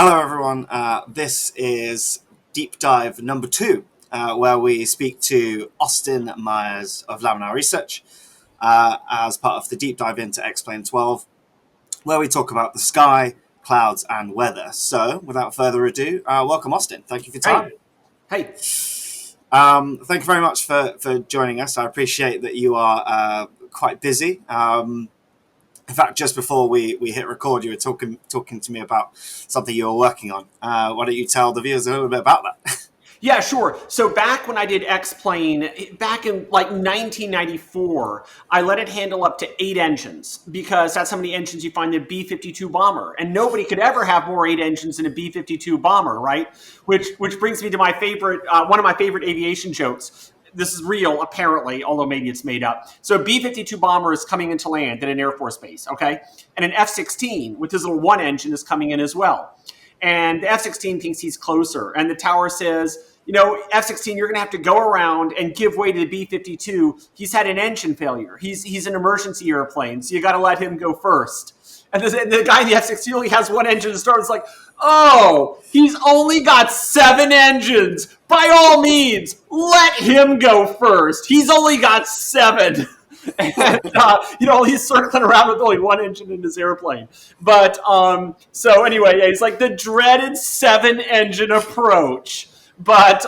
Hello, everyone. This is deep dive number 2, where we speak to Austin Myers of Laminar Research as part of the deep dive into Explain 12, where we talk about the sky, clouds, and weather. So, without further ado, welcome, Austin. Thank you for your time. Hey. Thank you very much for joining us. I appreciate that you are quite busy. In fact, just before we hit record, you were talking to me about something you were working on. Why don't you tell the viewers a little bit about that? Yeah, sure. So back when I did X-Plane, back in like 1994, I let it handle up to 8 engines because that's how many engines you find in a B-52 bomber. And nobody could ever have more 8 engines in a B-52 bomber, right? Which brings me to my favorite, one of my favorite aviation jokes. This is real, apparently, although maybe it's made up. So a B-52 bomber is coming into land at an Air Force base, okay? And an F-16 with his little one engine is coming in as well. And the F-16 thinks he's closer. And the tower says, you know, F-16, you're going to have to go around and give way to the B-52. He's had an engine failure. He's an emergency airplane, so you got to let him go first. And the guy in the F-16 only has one engine to start. It's like, oh, he's only got 7 engines. By all means, let him go first. He's only got 7. And, he's circling around with only one engine in his airplane. But, so anyway, yeah, he's like the dreaded 7-engine approach. But,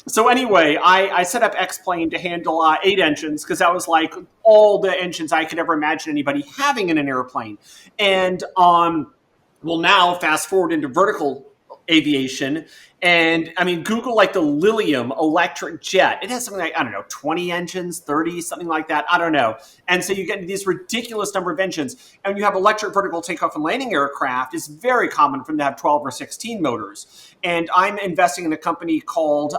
so anyway, I set up X-Plane to handle 8 engines because that was like all the engines I could ever imagine anybody having in an airplane. And, well, now fast forward into vertical aviation. And I mean, Google like the Lilium electric jet. It has something like, I don't know, 20 engines, 30, something like that. I don't know. And so you get these ridiculous number of engines. And when you have electric vertical takeoff and landing aircraft, it's very common for them to have 12 or 16 motors. And I'm investing in a company called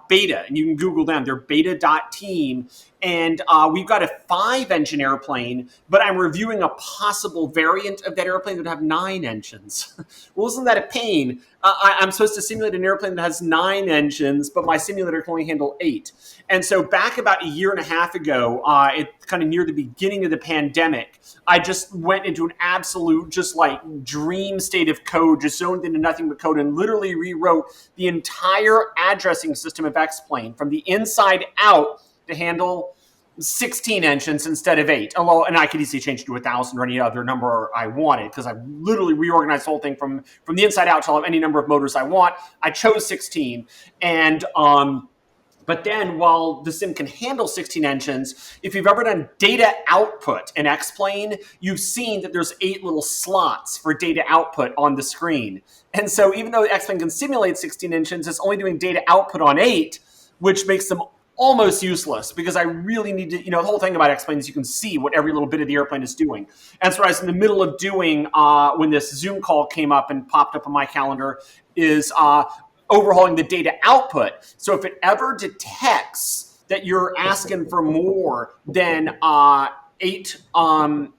Beta. And you can Google them. They're beta.team. And we've got a 5-engine airplane, but I'm reviewing a possible variant of that airplane that would have 9 engines. Well, isn't that a pain? I'm supposed to simulate an airplane that has 9 engines, but my simulator can only handle 8. And so back about a year and a half ago, it kind of near the beginning of the pandemic, I just went into an absolute just like dream state of code, just zoned into nothing but code and literally rewrote the entire addressing system of X-Plane from the inside out to handle 16 engines instead of 8. Although, and I could easily change it to 1,000 or any other number I wanted because I literally reorganized the whole thing from the inside out to have any number of motors I want. I chose 16. And, but then while the sim can handle 16 engines, if you've ever done data output in X-Plane, you've seen that there's 8 little slots for data output on the screen. And so even though X-Plane can simulate 16 engines, it's only doing data output on 8, which makes them almost useless because I really need to, the whole thing about X-Plane is you can see what every little bit of the airplane is doing. And so I was in the middle of doing, when this Zoom call came up and popped up on my calendar, is overhauling the data output. So if it ever detects that you're asking for more than 8,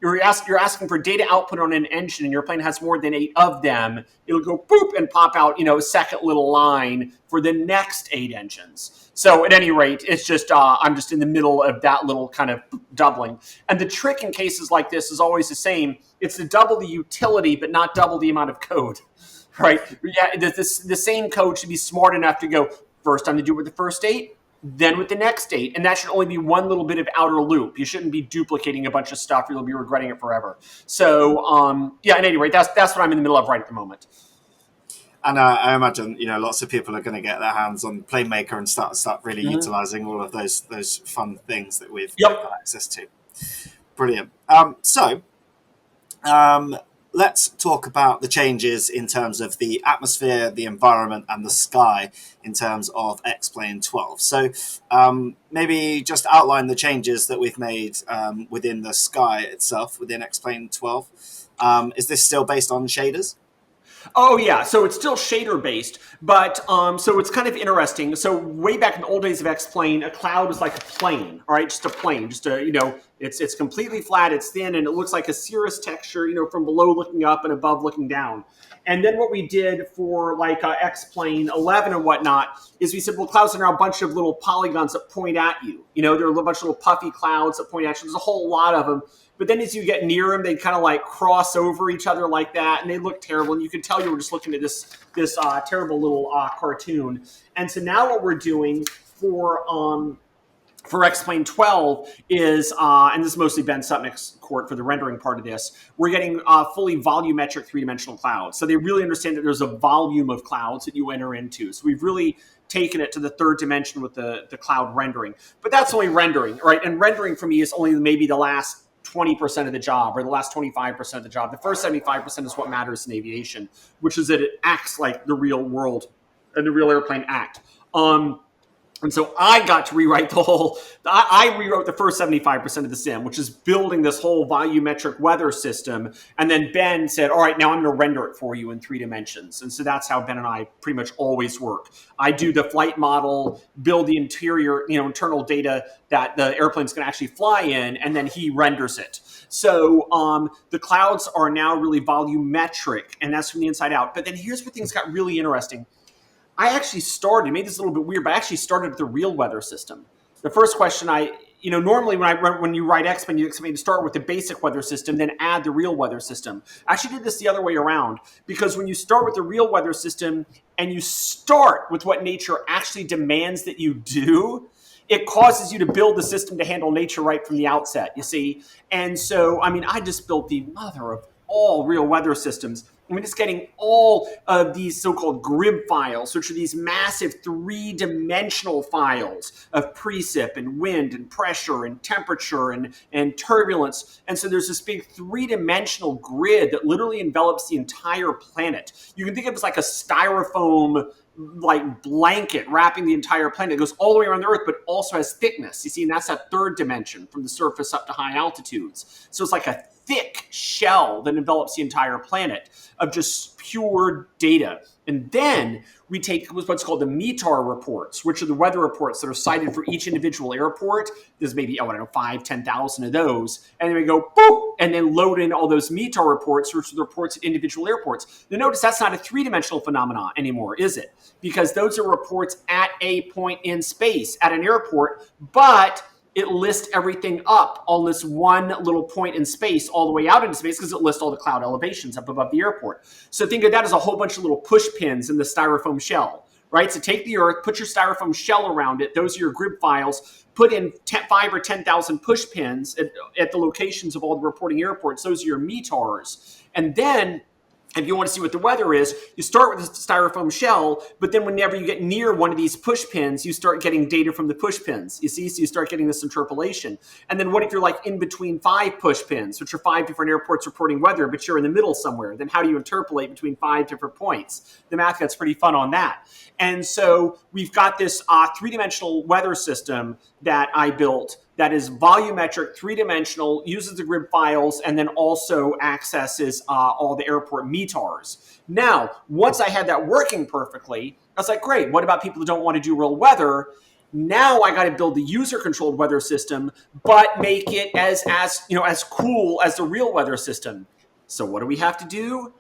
you're asking for data output on an engine and your plane has more than 8 of them, it'll go boop and pop out, a second little line for the next 8 engines. So at any rate, it's just, I'm just in the middle of that little kind of doubling. And the trick in cases like this is always the same. It's to double the utility, but not double the amount of code, right? Yeah, the same code should be smart enough to go, first I'm going to do it with the first 8, then with the next 8. And that should only be one little bit of outer loop. You shouldn't be duplicating a bunch of stuff. You'll be regretting it forever. So, at any rate, that's what I'm in the middle of right at the moment. And I imagine, lots of people are going to get their hands on PlaneMaker and start really utilizing all of those fun things that we've got access to. Brilliant. Let's talk about the changes in terms of the atmosphere, the environment, and the sky in terms of X-Plane 12. So maybe just outline the changes that we've made within the sky itself, within X-Plane 12. Is this still based on shaders? Oh, yeah. So it's still shader based, but so it's kind of interesting. So way back in the old days of X-Plane, a cloud was like a plane, all right? Just a plane, just a, It's completely flat, it's thin, and it looks like a cirrus texture, from below looking up and above looking down. And then what we did for like X-plane 11 and whatnot is we said, well, clouds are now a bunch of little polygons that point at you. There are a bunch of little puffy clouds that point at you. There's a whole lot of them. But then as you get near them, they kind of like cross over each other like that, and they look terrible. And you can tell you were just looking at this terrible little cartoon. And so now what we're doing for X-plane 12 is, and this is mostly Ben Sutnick's court for the rendering part of this, we're getting fully volumetric three-dimensional clouds. So they really understand that there's a volume of clouds that you enter into. So we've really taken it to the third dimension with the cloud rendering. But that's only rendering, right? And rendering for me is only maybe the last 20% of the job or the last 25% of the job. The first 75% is what matters in aviation, which is that it acts like the real world and the real airplane act. And so I got to rewrite I rewrote the first 75% of the sim, which is building this whole volumetric weather system. And then Ben said, all right, now I'm going to render it for you in 3 dimensions. And so that's how Ben and I pretty much always work. I do the flight model, build the interior, internal data that the airplane's going to actually fly in, and then he renders it. So the clouds are now really volumetric, and that's from the inside out. But then here's where things got really interesting. I actually started, made this a little bit weird, but I actually started with the real weather system. The first question normally when you write X-Men, you expect me to start with the basic weather system, then add the real weather system. I actually did this the other way around, because when you start with the real weather system and you start with what nature actually demands that you do, it causes you to build the system to handle nature right from the outset, you see? And so, I just built the mother of all real weather systems. It's getting all of these so-called GRIB files, which are these massive 3-dimensional files of precip and wind and pressure and temperature and turbulence. And so there's this big 3-dimensional grid that literally envelops the entire planet. You can think of it as like a styrofoam blanket wrapping the entire planet. It goes all the way around the Earth, but also has thickness. You see, and that's that third dimension from the surface up to high altitudes. So it's like a thick shell that envelops the entire planet of just pure data. And then we take what's called the METAR reports, which are the weather reports that are cited for each individual airport. There's maybe, 5,000-10,000 of those. And then we go, boop, and then load in all those METAR reports, which are the reports at individual airports. Now notice that's not a 3-dimensional phenomenon anymore, is it? Because those are reports at a point in space, at an airport, but it lists everything up on this one little point in space all the way out into space, because it lists all the cloud elevations up above the airport. So think of that as a whole bunch of little push pins in the styrofoam shell, right? So take the Earth, put your styrofoam shell around it. Those are your GRIB files. Put in 5 or 10,000 push pins at the locations of all the reporting airports. Those are your METARs. And then if you want to see what the weather is, you start with a styrofoam shell, but then whenever you get near one of these push pins, you start getting data from the push pins. You see, so you start getting this interpolation. And then what if you're like in between 5 push pins, which are 5 different airports reporting weather, but you're in the middle somewhere? Then how do you interpolate between 5 different points? The math gets pretty fun on that. And so we've got this 3-dimensional weather system that I built that is volumetric, 3-dimensional, uses the GRIB files, and then also accesses all the airport METARs. Now, once I had that working perfectly, I was like, great, what about people who don't want to do real weather? Now I got to build the user-controlled weather system, but make it as cool as the real weather system. So what do we have to do?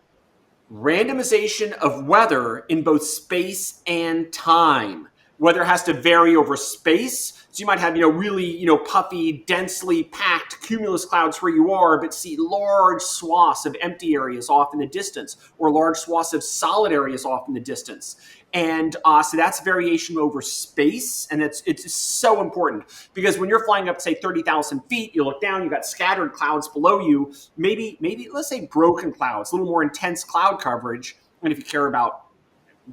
Randomization of weather in both space and time. Weather has to vary over space. So you might have, really, puffy, densely packed cumulus clouds where you are, but see large swaths of empty areas off in the distance, or large swaths of solid areas off in the distance. And so that's variation over space, and it's so important, because when you're flying up, say, 30,000 feet, you look down, you've got scattered clouds below you, maybe let's say broken clouds, a little more intense cloud coverage. And if you care about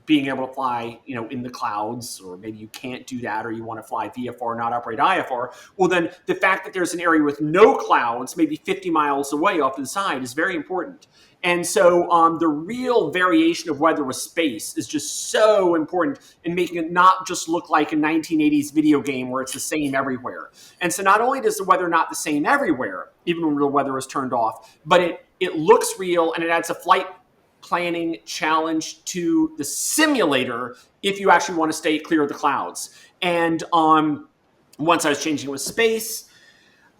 being able to fly, in the clouds, or maybe you can't do that, or you want to fly VFR, not operate IFR, well, then the fact that there's an area with no clouds, maybe 50 miles away off to the side, is very important. And so the real variation of weather with space is just so important in making it not just look like a 1980s video game where it's the same everywhere. And so not only does the weather not the same everywhere, even when real weather is turned off, but it looks real, and it adds a flight planning challenge to the simulator if you actually want to stay clear of the clouds. And once I was changing it with space,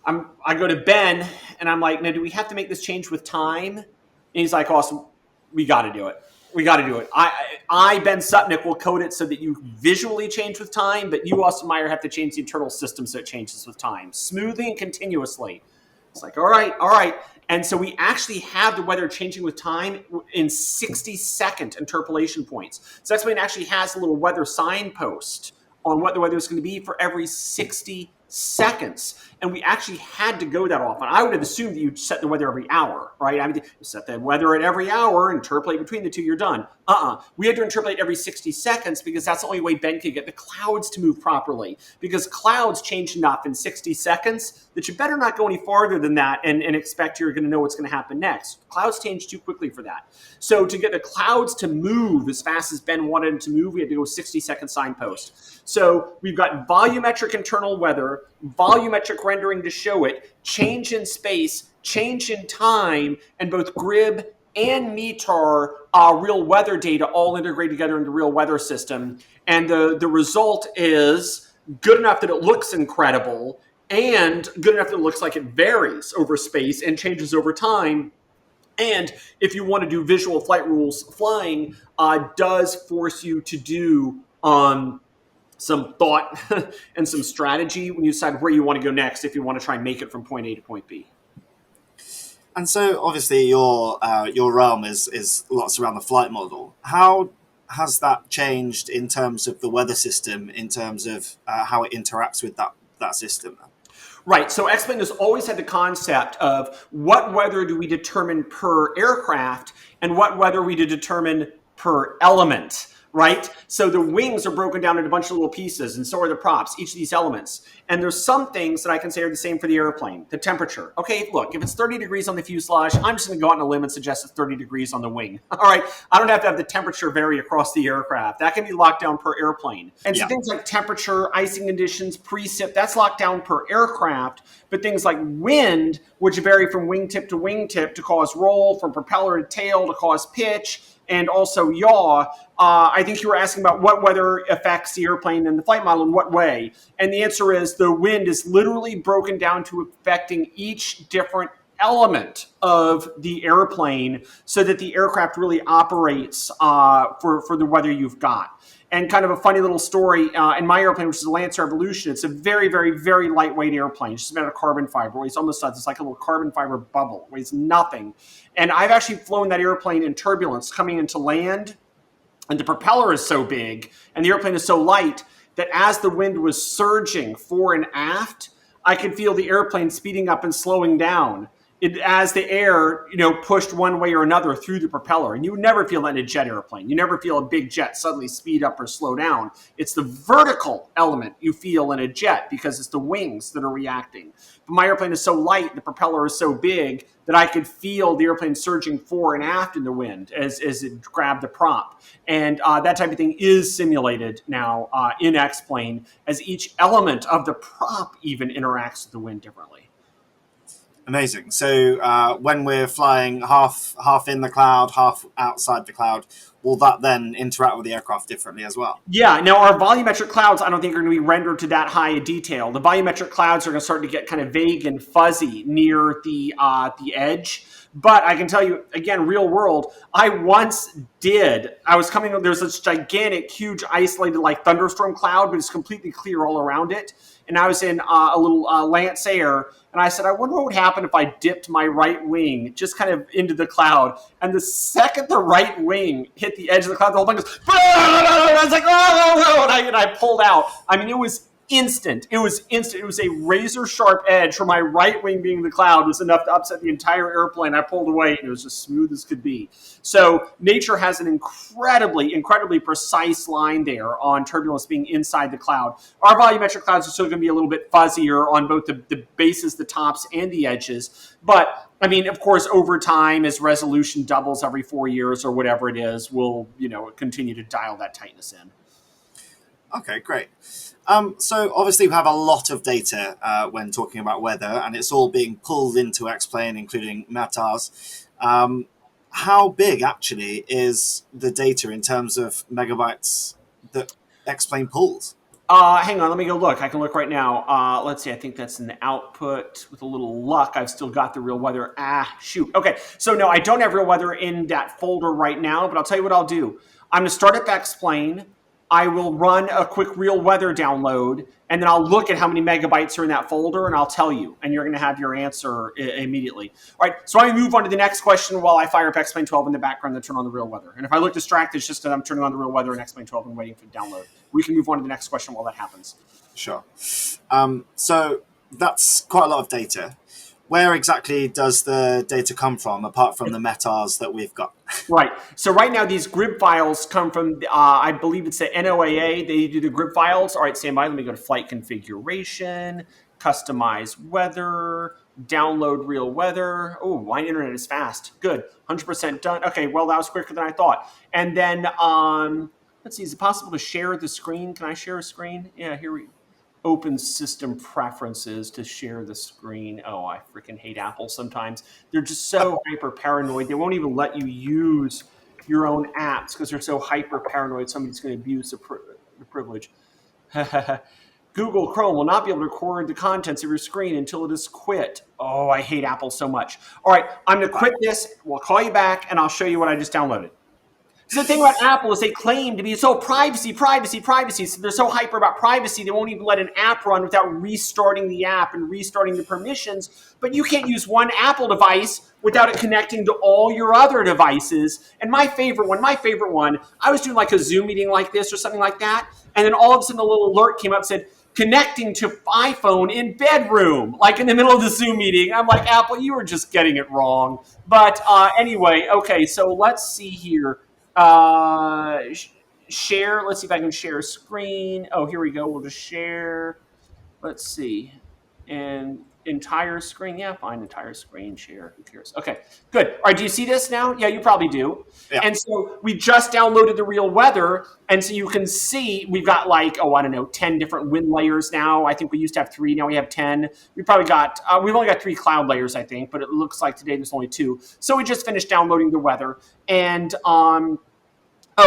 I go to Ben and I'm like, now do we have to make this change with time? And he's like, awesome, we got to do it. We got to do it. Ben Sutnick, will code it so that you visually change with time, but you, Austin Meyer, have to change the internal system so it changes with time, smoothly and continuously. It's like, all right, all right. And so we actually have the weather changing with time in 60-second interpolation points. So that's when it actually has a little weather signpost on what the weather is going to be for every 60 seconds. And we actually had to go that often. I would have assumed that you'd set the weather every hour, right? I mean, you set the weather at every hour, interpolate between the two, you're done. We had to interpolate every 60 seconds because that's the only way Ben could get the clouds to move properly. Because clouds change enough in 60 seconds that you better not go any farther than that and expect you're going to know what's going to happen next. Clouds change too quickly for that. So to get the clouds to move as fast as Ben wanted them to move, we had to go 60-second signpost. So we've got volumetric internal weather, volumetric rendering to show it, change in space, change in time, and both GRIB and METAR real weather data all integrate together into real weather system. And the result is good enough that it looks incredible and good enough that it looks like it varies over space and changes over time. And if you want to do visual flight rules flying, does force you to do some thought and some strategy when you decide where you want to go next if you want to try and make it from point A to point B. And so, obviously, your realm is lots around the flight model. How has that changed in terms of the weather system, in terms of how it interacts with that system? Right. So X-Plane has always had the concept of what weather do we determine per aircraft and what weather we determine per element. Right? So the wings are broken down into a bunch of little pieces, and so are the props, each of these elements. And there's some things that I can say are the same for the airplane. The temperature. Okay, look, if it's 30 degrees on the fuselage, I'm just going to go out on a limb and suggest it's 30 degrees on the wing. All right? I don't have to have the temperature vary across the aircraft. That can be locked down per airplane. And so things like temperature, icing conditions, precip, that's locked down per aircraft. But things like wind, which vary from wingtip to wingtip to cause roll, from propeller to tail to cause pitch, and also yaw. I think you were asking about what weather affects the airplane and the flight model in what way. And the answer is the wind is literally broken down to affecting each different element of the airplane so that the aircraft really operates for the weather you've got. And kind of a funny little story, in my airplane, which is a Lancer Evolution, it's a very, very, very lightweight airplane. It's just made out of carbon fiber. It weighs almost nothing. It's like a little carbon fiber bubble. It weighs nothing. And I've actually flown that airplane in turbulence coming into land. And the propeller is so big and the airplane is so light that as the wind was surging fore and aft, I could feel the airplane speeding up and slowing down as the air, pushed one way or another through the propeller. And you would never feel that in a jet airplane. You never feel a big jet suddenly speed up or slow down. It's the vertical element you feel in a jet because it's the wings that are reacting. But my airplane is so light, the propeller is so big that I could feel the airplane surging fore and aft in the wind as it grabbed the prop. And that type of thing is simulated now in X-Plane as each element of the prop even interacts with the wind differently. Amazing. So when we're flying half in the cloud, half outside the cloud, will that then interact with the aircraft differently as well? Yeah. Now, our volumetric clouds, I don't think are going to be rendered to that high a detail. The volumetric clouds are going to start to get kind of vague and fuzzy near the edge. But I can tell you, again, real world, I was coming, there's this gigantic, huge, isolated, like thunderstorm cloud, but it's completely clear all around it. And I was in a little Lance Air, and I said, I wonder what would happen if I dipped my right wing just kind of into the cloud. And the second the right wing hit the edge of the cloud, the whole thing goes, I was like, oh, and I pulled out. I mean, it was instant. It was instant. It was a razor sharp edge for my right wing being the cloud was enough to upset the entire airplane. I pulled away and it was as smooth as could be. So nature has an incredibly, incredibly precise line there on turbulence being inside the cloud. Our volumetric clouds are still going to be a little bit fuzzier on both the bases, the tops, and the edges. But I mean, of course, over time, as resolution doubles every 4 years or whatever it is, we'll, continue to dial that tightness in. Okay, great. So obviously we have a lot of data when talking about weather, and it's all being pulled into X-Plane, including METARs. How big actually is the data in terms of megabytes that X-Plane pulls? Hang on, let me go look. I can look right now. Let's see. I think that's in the output. With a little luck, I've still got the real weather. Shoot. Okay, so no, I don't have real weather in that folder right now, but I'll tell you what I'll do. I'm going to start up Explain. I will run a quick real weather download, and then I'll look at how many megabytes are in that folder, and I'll tell you, and you're going to have your answer immediately. All right, so I'm going to move on to the next question while I fire up Explain 12 in the background and turn on the real weather. And if I look distracted, it's just because I'm turning on the real weather and Explain 12 and waiting for the download. We can move on to the next question while that happens. Sure. So that's quite a lot of data. Where exactly does the data come from, apart from the metars that we've got? Right. So right now, these grid files come from, I believe it's the NOAA. They do the grid files. All right, stand by. Let me go to flight configuration, customize weather, download real weather. Oh, my internet is fast. Good. 100% done. Okay, well, that was quicker than I thought. And then, let's see, is it possible to share the screen? Can I share a screen? Yeah, here we go. Open system preferences to share the screen. Oh, I freaking hate Apple sometimes. They're just so hyper paranoid. They won't even let you use your own apps because they're so hyper paranoid. Somebody's going to abuse the privilege. Google Chrome will not be able to record the contents of your screen until it is quit. Oh, I hate Apple so much. All right, I'm going to quit this. We'll call you back, and I'll show you what I just downloaded. So the thing about Apple is they claim to be so privacy. So they're so hyper about privacy, they won't even let an app run without restarting the app and restarting the permissions. But you can't use one Apple device without it connecting to all your other devices. And my favorite one, I was doing like a Zoom meeting like this or something like that. And then all of a sudden a little alert came up and said, connecting to iPhone in bedroom, like in the middle of the Zoom meeting. I'm like, Apple, you were just getting it wrong. But anyway, okay, so let's see here. Share. Let's see if I can share a screen. Oh, here we go. We'll just share. Let's see. And entire screen. Yeah, fine. Entire screen share. Who cares? Okay, good. All right. Do you see this now? Yeah, you probably do. Yeah. And so we just downloaded the real weather. And so you can see we've got like, I don't know, 10 different wind layers now. I think we used to have 3. Now we have 10. We've only got 3 cloud layers, I think, but it looks like today there's only 2. So we just finished downloading the weather. And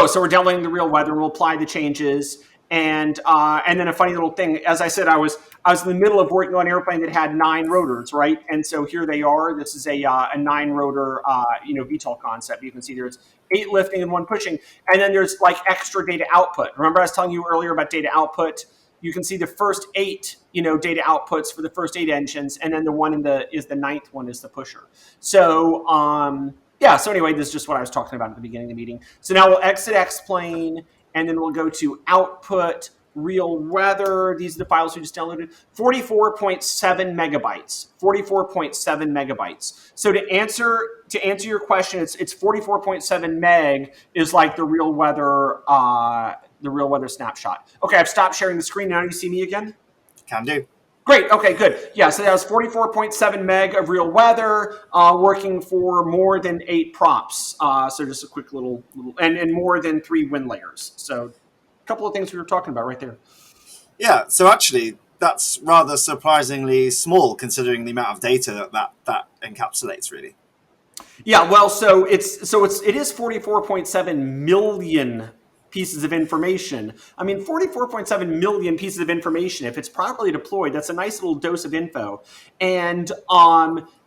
so we're downloading the real weather. We'll apply the changes, and then a funny little thing. As I said, I was in the middle of working on an airplane that had 9 rotors, right? And so here they are. This is a 9-rotor VTOL concept. You can see there's 8 lifting and 1 pushing, and then there's like extra data output. Remember I was telling you earlier about data output. You can see the first 8 data outputs for the first 8 engines, and then the one is the 9th one is the pusher. So so anyway, this is just what I was talking about at the beginning of the meeting. So now we'll exit Explain, and then we'll go to Output, Real Weather. These are the files we just downloaded. 44.7 megabytes. 44.7 megabytes. So to answer your question, it's 44.7 meg is like the real weather snapshot. Okay, I've stopped sharing the screen. Now you see me again? Can do. Great. Okay, good. Yeah, so that was 44.7 meg of real weather, working for more than 8 props. So just a quick little and more than 3 wind layers. So a couple of things we were talking about right there. Yeah, so actually, that's rather surprisingly small considering the amount of data that encapsulates, really. Yeah, well, so it is 44.7 million pieces of information. I mean, 44.7 million pieces of information, if it's properly deployed, that's a nice little dose of info. And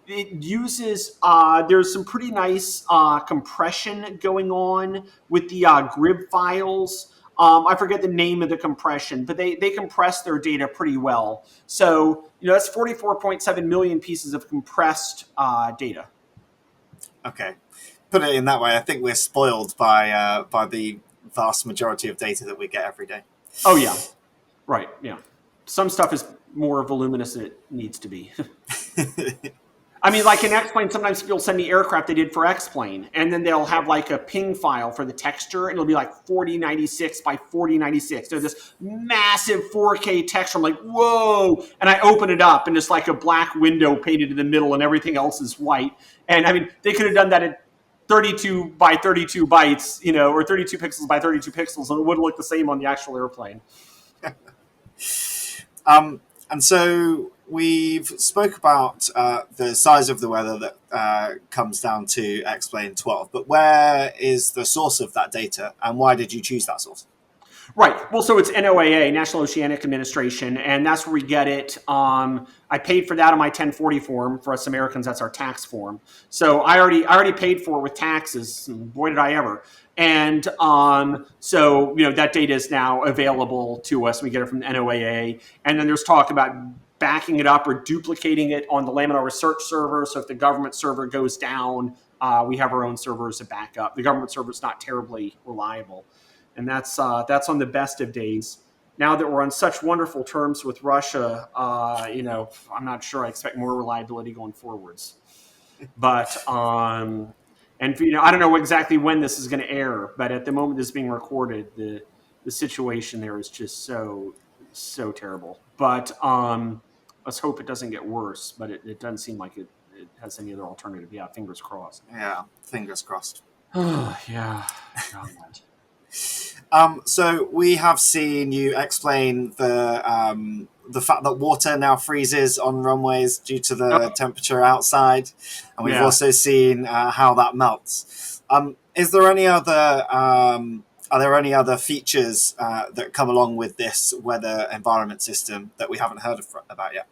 it uses, there's some pretty nice compression going on with the GRIB files. I forget the name of the compression, but they compress their data pretty well. So, that's 44.7 million pieces of compressed data. Okay. Put it in that way, I think we're spoiled by the vast majority of data that we get every day. Oh, yeah. Right, yeah. Some stuff is more voluminous than it needs to be. I mean, like in X-Plane, sometimes people send me aircraft they did for X-Plane, and then they'll have like a ping file for the texture, and it'll be like 4096 by 4096. There's this massive 4K texture. I'm like, whoa! And I open it up, and it's like a black window painted in the middle, and everything else is white. And I mean, they could have done that at 32 by 32 bytes, or 32 pixels by 32 pixels, and it would look the same on the actual airplane. And so we've spoke about the size of the weather that comes down to Explain 12, but where is the source of that data, and why did you choose that source? Right. Well, so it's NOAA, National Oceanic Administration, and that's where we get it. I paid for that on my 1040 form. For us Americans, that's our tax form. So I already paid for it with taxes. And boy, did I ever! And so that data is now available to us. We get it from the NOAA, and then there's talk about backing it up or duplicating it on the Laminar Research server. So if the government server goes down, we have our own server as a backup. The government server is not terribly reliable, and that's on the best of days. Now that we're on such wonderful terms with Russia, I'm not sure I expect more reliability going forwards. But and I don't know exactly when this is going to air, but at the moment this is being recorded, the situation there is just so terrible. But let's hope it doesn't get worse. But it doesn't seem like it has any other alternative. Yeah, fingers crossed. Yeah, fingers crossed. Yeah. God. So we have seen you explain the fact that water now freezes on runways due to the temperature outside, and we've also seen how that melts. Is there any other are there any other features that come along with this weather environment system that we haven't heard about yet?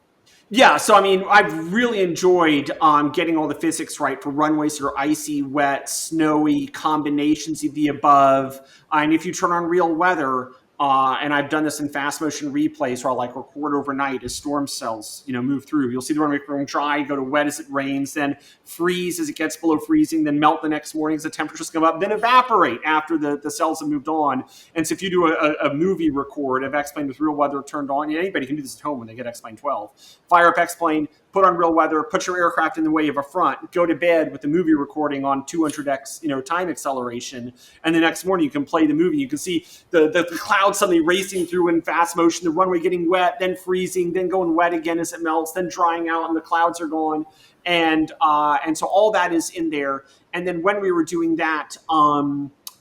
Yeah, so I mean, I've really enjoyed getting all the physics right for runways that are icy, wet, snowy, combinations of the above. And if you turn on real weather, and I've done this in fast motion replays where I'll like record overnight as storm cells, move through. You'll see the runway going dry, go to wet as it rains, then freeze as it gets below freezing, then melt the next morning as the temperatures come up, then evaporate after the cells have moved on. And so if you do a movie record of X-Plane with real weather turned on, anybody can do this at home when they get X-Plane 12. Fire up X-Plane, put on real weather, put your aircraft in the way of a front, go to bed with the movie recording on 200x, time acceleration, and the next morning you can play the movie. You can see the clouds suddenly racing through in fast motion, the runway getting wet, then freezing, then going wet again as it melts, then drying out, and the clouds are gone. And so all that is in there. And then when we were doing that,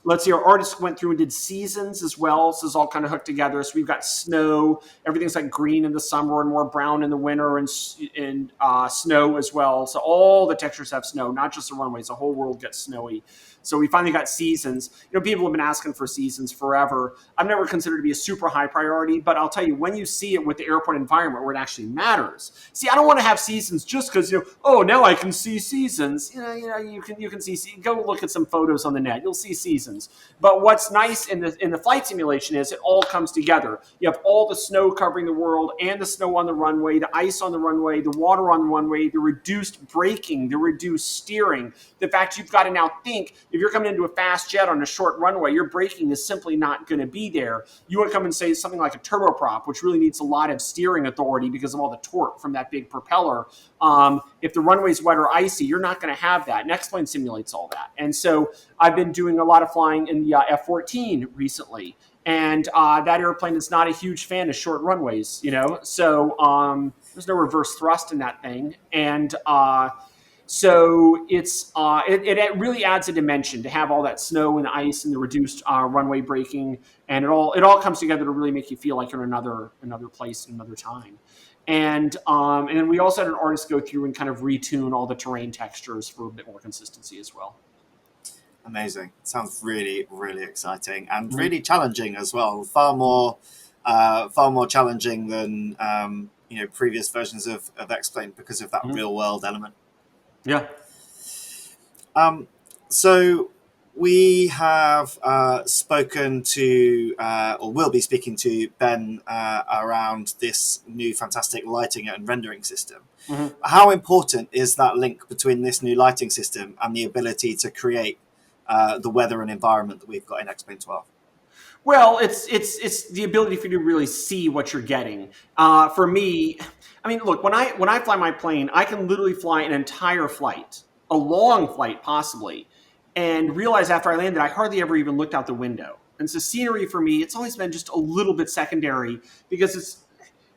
let's see, our artists went through and did seasons as well. So it's all kind of hooked together. So we've got snow. Everything's like green in the summer and more brown in the winter, and snow as well. So all the textures have snow, not just the runways. The whole world gets snowy. So we finally got seasons. People have been asking for seasons forever. I've never considered it to be a super high priority, but I'll tell you, when you see it with the airport environment where it actually matters. See, I don't want to have seasons just because, now I can see seasons. You can see, go look at some photos on the net. You'll see seasons. But what's nice in the flight simulation is it all comes together. You have all the snow covering the world and the snow on the runway, the ice on the runway, the water on the runway, the reduced braking, the reduced steering. The fact you've got to now think, if you're coming into a fast jet on a short runway, your braking is simply not going to be there. You want to come and say something like a turboprop, which really needs a lot of steering authority because of all the torque from that big propeller. If the runway's wet or icy, you're not going to have that. And X-Plane simulates all that. And so I've been doing a lot of flying in the F-14 recently. And that airplane is not a huge fan of short runways, So there's no reverse thrust in that thing. And so it really adds a dimension to have all that snow and ice and the reduced runway braking, and it all comes together to really make you feel like you're in another place, another time. And then we also had an artist go through and kind of retune all the terrain textures for a bit more consistency as well. Amazing. Sounds really, really exciting and really challenging as well. Far more challenging than previous versions of X-Plane because of that real world element. Yeah. So we have spoken to, or will be speaking to Ben around this new fantastic lighting and rendering system. Mm-hmm. How important is that link between this new lighting system and the ability to create the weather and environment that we've got in X-Plane 12? Well, it's the ability for you to really see what you're getting. For me, I mean, look, when I fly my plane, I can literally fly an entire flight, a long flight possibly, and realize after I landed, I hardly ever even looked out the window. And so scenery for me, it's always been just a little bit secondary because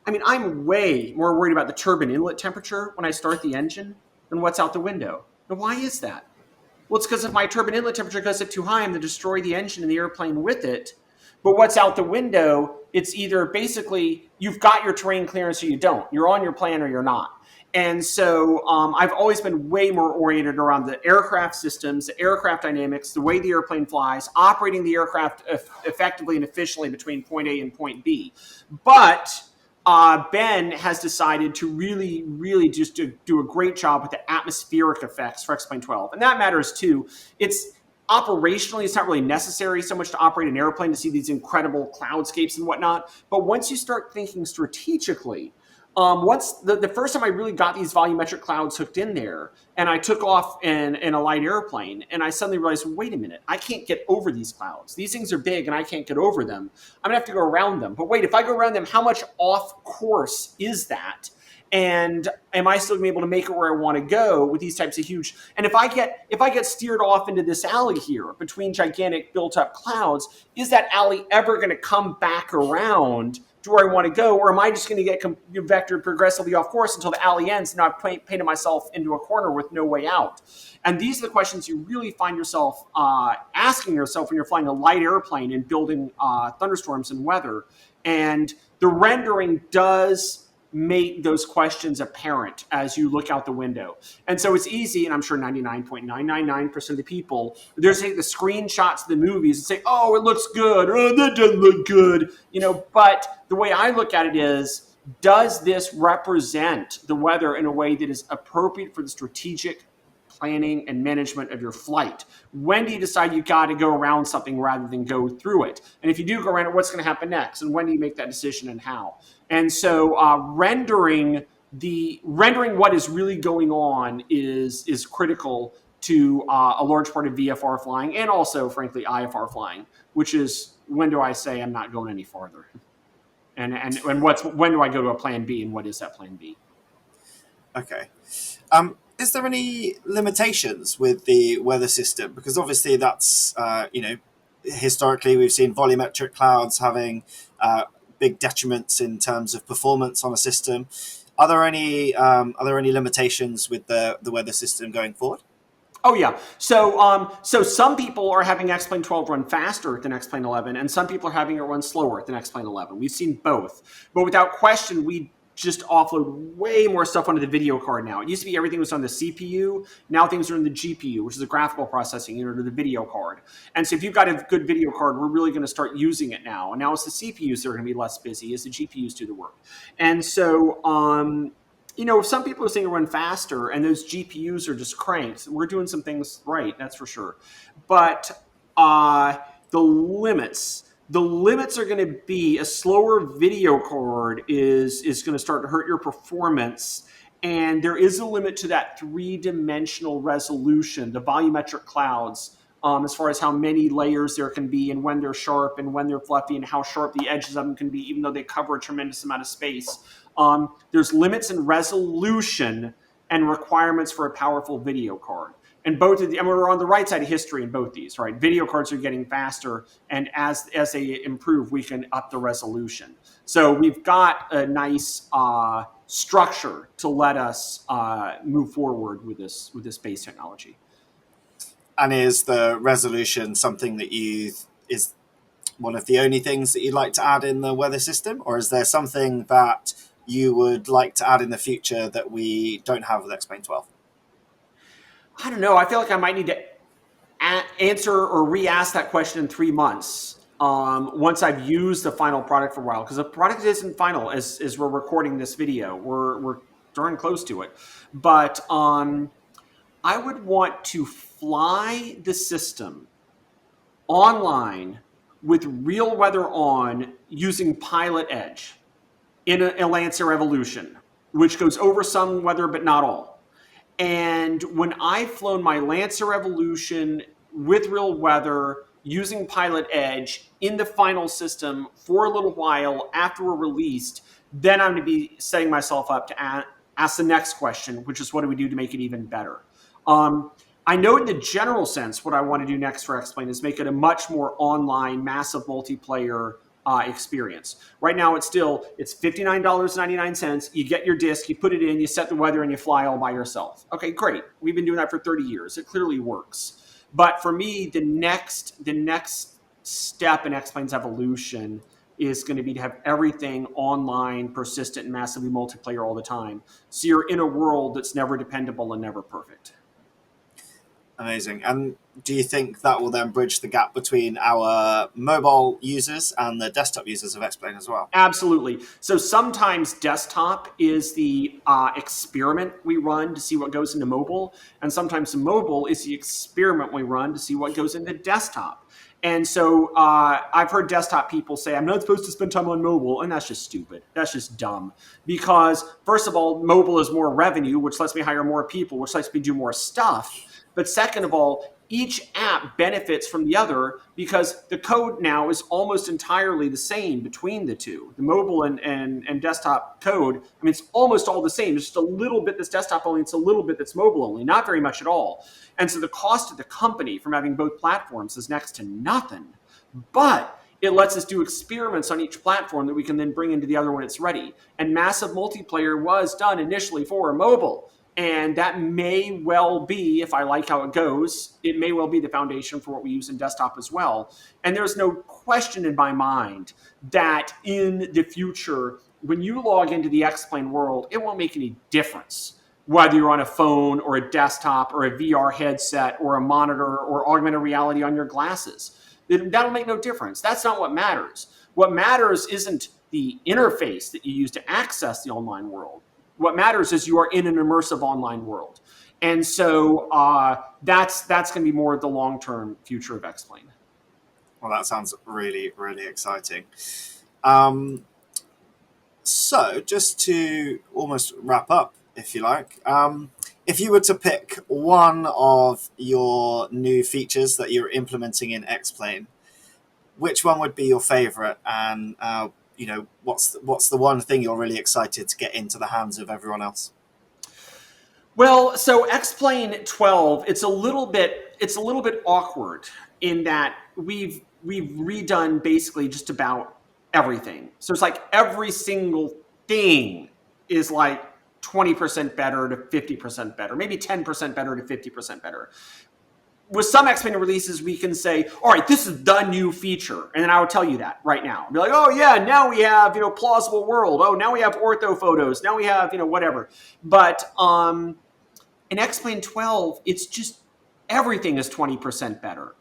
I'm way more worried about the turbine inlet temperature when I start the engine than what's out the window. And why is that? Well, it's because if my turbine inlet temperature goes up too high, I'm going to destroy the engine and the airplane with it. But what's out the window, it's either basically you've got your terrain clearance or you don't. You're on your plan or you're not. And so I've always been way more oriented around the aircraft systems, the aircraft dynamics, the way the airplane flies, operating the aircraft effectively and efficiently between point A and point B. But Ben has decided to really just do a great job with the atmospheric effects for X-Plane 12. And that matters too. It's operationally, it's not really necessary so much to operate an airplane to see these incredible cloudscapes and whatnot. But once you start thinking strategically, once the first time I really got these volumetric clouds hooked in there, and I took off in a light airplane, and I suddenly realized, wait a minute, I can't get over these clouds. These things are big, and I can't get over them. I'm gonna have to go around them. But wait, if I go around them, how much off course is that? And am I still gonna be able to make it where I want to go with these types of huge? And if I get steered off into this alley here between gigantic built-up clouds, is that alley ever going to come back around to where I want to go, or am I just going to get vectored progressively off course until the alley ends and I've painted myself into a corner with no way out? And these are the questions you really find yourself asking yourself when you're flying a light airplane and building thunderstorms and weather. And the rendering does make those questions apparent as you look out the window. And so it's easy, and I'm sure 99.999% of the people, they're saying the screenshots of the movies and say, oh, it looks good, oh, that doesn't look good, but the way I look at it is, does this represent the weather in a way that is appropriate for the strategic planning and management of your flight? When do you decide you got to go around something rather than go through it? And if you do go around it, what's going to happen next? And when do you make that decision and how? And so rendering what is really going on is critical to a large part of VFR flying, and also, frankly, IFR flying, which is, when do I say I'm not going any farther? And when do I go to a plan B, and what is that plan B? Okay. Is there any limitations with the weather system? Because obviously that's, historically we've seen volumetric clouds having big detriments in terms of performance on a system. Are there any limitations with the weather system going forward? Oh yeah. So some people are having X-Plane 12 run faster than X-Plane 11, and some people are having it run slower than X-Plane 11. We've seen both, but without question, we just offload way more stuff onto the video card now. It used to be everything was on the CPU. Now things are in the GPU, which is a graphical processing unit, or the video card. And so if you've got a good video card, we're really going to start using it now. And now it's the CPUs that are going to be less busy as the GPUs do the work. And so, some people are saying it run faster, and those GPUs are just cranked. We're doing some things right, that's for sure. But the limits are going to be a slower video card is going to start to hurt your performance. And there is a limit to that three-dimensional resolution, the volumetric clouds, as far as how many layers there can be and when they're sharp and when they're fluffy and how sharp the edges of them can be, even though they cover a tremendous amount of space. There's limits in resolution and requirements for a powerful video card. And both of the, we're on the right side of history in both these, right? Video cards are getting faster, and as they improve, we can up the resolution. So we've got a nice structure to let us move forward with this base technology. And is the resolution something that is one of the only things that you'd like to add in the weather system, or is there something that you would like to add in the future that we don't have with X-Plane 12? I don't know. I feel like I might need to answer or re-ask that question in 3 months once I've used the final product for a while, because the product isn't final as we're recording this video. We're darn close to it. But I would want to fly the system online with real weather on using Pilot Edge in a Lancer Evolution, which goes over some weather but not all. And when I've flown my Lancer Evolution with real weather using Pilot Edge in the final system for a little while after we're released, then I'm going to be setting myself up to ask the next question, which is what do we do to make it even better? I know in the general sense what I want to do next for X-Plane is make it a much more online, massive multiplayer experience. Right now it's $59.99. You get your disc, you put it in, you set the weather, and you fly all by yourself. Okay, great. We've been doing that for 30 years. It clearly works. But for me, the next step in X-Plane's evolution is going to be to have everything online, persistent, and massively multiplayer all the time. So you're in a world that's never dependable and never perfect. Amazing. And do you think that will then bridge the gap between our mobile users and the desktop users of X-Plane as well? Absolutely. So sometimes desktop is the experiment we run to see what goes into mobile, and sometimes mobile is the experiment we run to see what goes into desktop. And so I've heard desktop people say, I'm not supposed to spend time on mobile, and that's just stupid. That's just dumb. Because first of all, mobile is more revenue, which lets me hire more people, which lets me do more stuff. But second of all, each app benefits from the other because the code now is almost entirely the same between the two. The mobile and desktop code, I mean, it's almost all the same. There's just a little bit that's desktop only, it's a little bit that's mobile only, not very much at all. And so the cost of the company from having both platforms is next to nothing. But it lets us do experiments on each platform that we can then bring into the other when it's ready. And massive multiplayer was done initially for mobile. And that may well be, if I like how it goes, it may well be the foundation for what we use in desktop as well. And there's no question in my mind that in the future, when you log into the X-Plane world, it won't make any difference whether you're on a phone or a desktop or a VR headset or a monitor or augmented reality on your glasses. That'll make no difference. That's not what matters. What matters isn't the interface that you use to access the online world. What matters is you are in an immersive online world. And so that's going to be more of the long-term future of X-Plane. Well, that sounds really, really exciting. So just to almost wrap up, if you like, if you were to pick one of your new features that you're implementing in X-Plane, which one would be your favorite? And what's the one thing you're really excited to get into the hands of everyone else? Well, so X-Plane 12, it's a little bit awkward in that we've redone basically just about everything. So it's like every single thing is like 20% better to 50% better, maybe 10% better to 50% better. With some X-Plane releases, we can say, all right, this is the new feature. And then I will tell you that right now. Be like, oh yeah, now we have, plausible world. Oh, now we have ortho photos. Now we have, whatever. But in X-Plane 12, it's just everything is 20% better.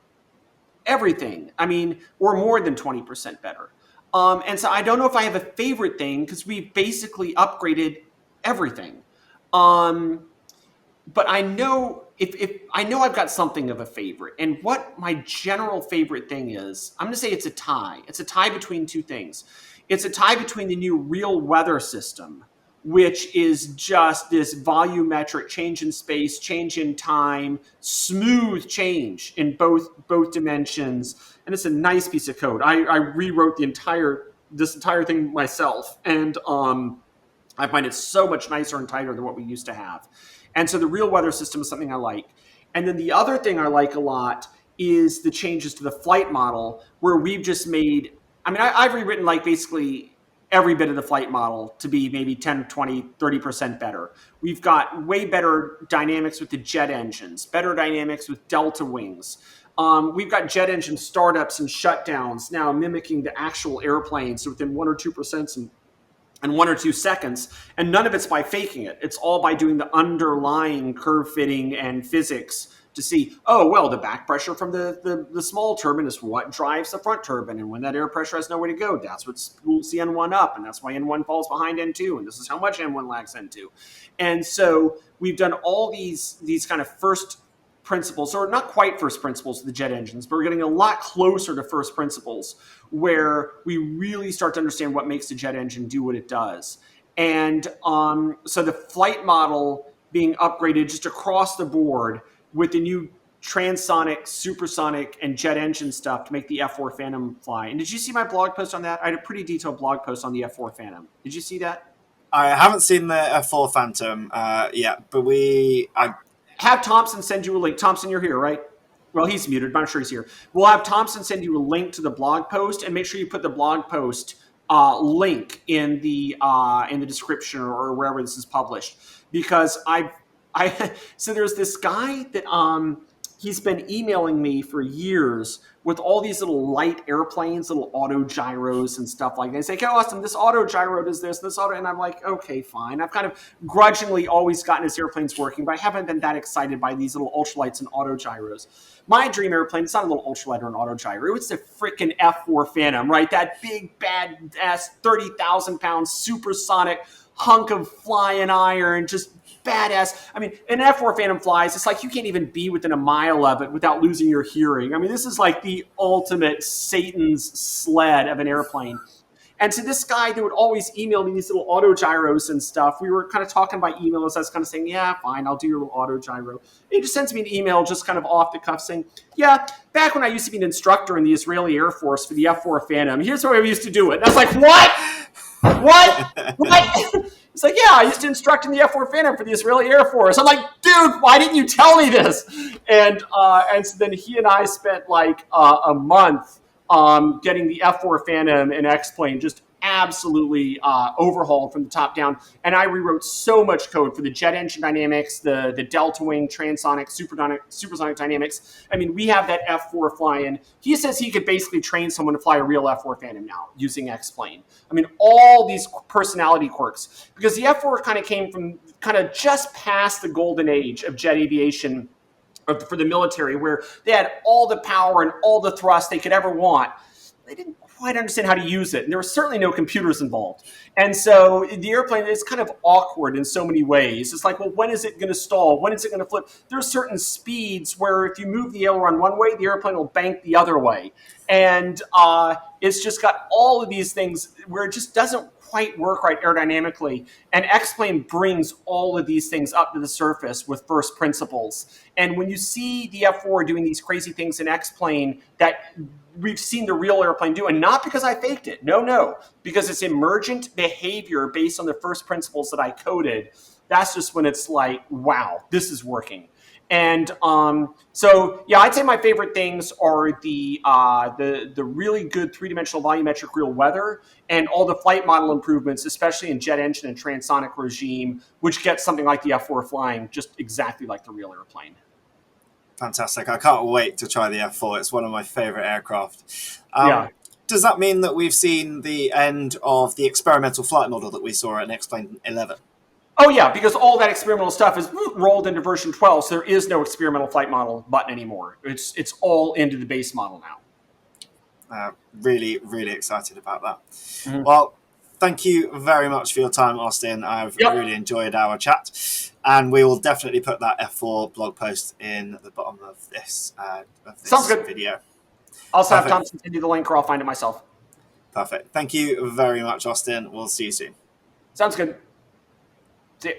Everything. I mean, or more than 20% better. And so I don't know if I have a favorite thing because we basically upgraded everything. But I know if I know I've got something of a favorite, and what my general favorite thing is, I'm going to say it's a tie. It's a tie between two things. It's a tie between the new real weather system, which is just this volumetric change in space, change in time, smooth change in both dimensions, and it's a nice piece of code. I rewrote this entire thing myself, and I find it so much nicer and tighter than what we used to have. And so the real weather system is something I like. And then the other thing I like a lot is the changes to the flight model, where we've just made, I've rewritten like basically every bit of the flight model to be maybe 10, 20, 30% better. We've got way better dynamics with the jet engines, better dynamics with delta wings. We've got jet engine startups and shutdowns now mimicking the actual airplanes within 1 or 2% and 1 or 2 seconds, and none of it's by faking it. It's all by doing the underlying curve fitting and physics to see, oh, well, the back pressure from the small turbine is what drives the front turbine, and when that air pressure has nowhere to go, that's what spools the N1 up, and that's why N1 falls behind N2, and this is how much N1 lags N2. And so we've done all these kind of first principles, or not quite first principles of the jet engines, but we're getting a lot closer to first principles where we really start to understand what makes the jet engine do what it does. And so the flight model being upgraded just across the board with the new transonic, supersonic, and jet engine stuff to make the F4 Phantom fly. And did you see my blog post on that? I had a pretty detailed blog post on the F4 Phantom. Did you see that? I haven't seen the F4 Phantom yet, but have Thompson send you a link. Thompson, you're here, right? Well, he's muted, but I'm sure he's here. We'll have Thompson send you a link to the blog post, and make sure you put the blog post link in the description or wherever this is published. Because so there's this guy that he's been emailing me for years with all these little light airplanes, little auto gyros and stuff like that. He's like, "Oh, Austin, this auto gyro does this auto," and I'm like, "Okay, fine." I've kind of grudgingly always gotten his airplanes working, but I haven't been that excited by these little ultralights and auto gyros. My dream airplane, it's not a little ultralight or an auto gyro. It's a freaking F4 Phantom, right? That big, bad-ass 30,000-pound supersonic hunk of flying iron, just badass. I mean, an F4 Phantom flies. It's like you can't even be within a mile of it without losing your hearing. I mean, this is like the ultimate Satan's sled of an airplane. And so this guy that would always email me these little auto gyros and stuff, we were kind of talking by email as I was kind of saying, yeah, fine, I'll do your little auto gyro. He just sends me an email just kind of off the cuff saying, yeah, back when I used to be an instructor in the Israeli Air Force for the F4 Phantom, here's how I used to do it. And I was like, what? What? It's like, yeah, I used to instruct in the F4 Phantom for the Israeli Air Force. I'm like, dude, why didn't you tell me this? And so then he and I spent like a month getting the F4 Phantom and X-Plane just absolutely overhauled from the top down. And I rewrote so much code for the jet engine dynamics, the delta wing, transonic, supersonic dynamics. I mean, we have that F4 flying. He says he could basically train someone to fly a real F4 Phantom now using X-Plane. I mean, all these personality quirks, because the F4 kind of came from kind of just past the golden age of jet aviation for the military, where they had all the power and all the thrust they could ever want. They didn't quite understand how to use it, and there were certainly no computers involved. And so the airplane is kind of awkward in so many ways. It's like, well, when is it going to stall? When is it going to flip? There are certain speeds where if you move the aileron one way, the airplane will bank the other way. And it's just got all of these things where it just doesn't quite work right aerodynamically. And X-Plane brings all of these things up to the surface with first principles. And when you see the F4 doing these crazy things in X-Plane that we've seen the real airplane do, and not because I faked it, no, because it's emergent behavior based on the first principles that I coded, that's just when it's like, wow, this is working. And so, yeah, I'd say my favorite things are the really good three-dimensional volumetric real weather and all the flight model improvements, especially in jet engine and transonic regime, which gets something like the F4 flying just exactly like the real airplane. Fantastic. I can't wait to try the F4. It's one of my favorite aircraft. Yeah. Does that mean that we've seen the end of the experimental flight model that we saw at X-Plane 11? Oh, yeah, because all that experimental stuff is rolled into version 12, so there is no experimental flight model button anymore. It's all into the base model now. Really, really excited about that. Mm-hmm. Well, thank you very much for your time, Austin. I've really enjoyed our chat. And we will definitely put that F4 blog post in the bottom of this, Sounds good. video. I'll have Thompson send you the link, or I'll find it myself. Perfect. Thank you very much, Austin. We'll see you soon. Sounds good. See you.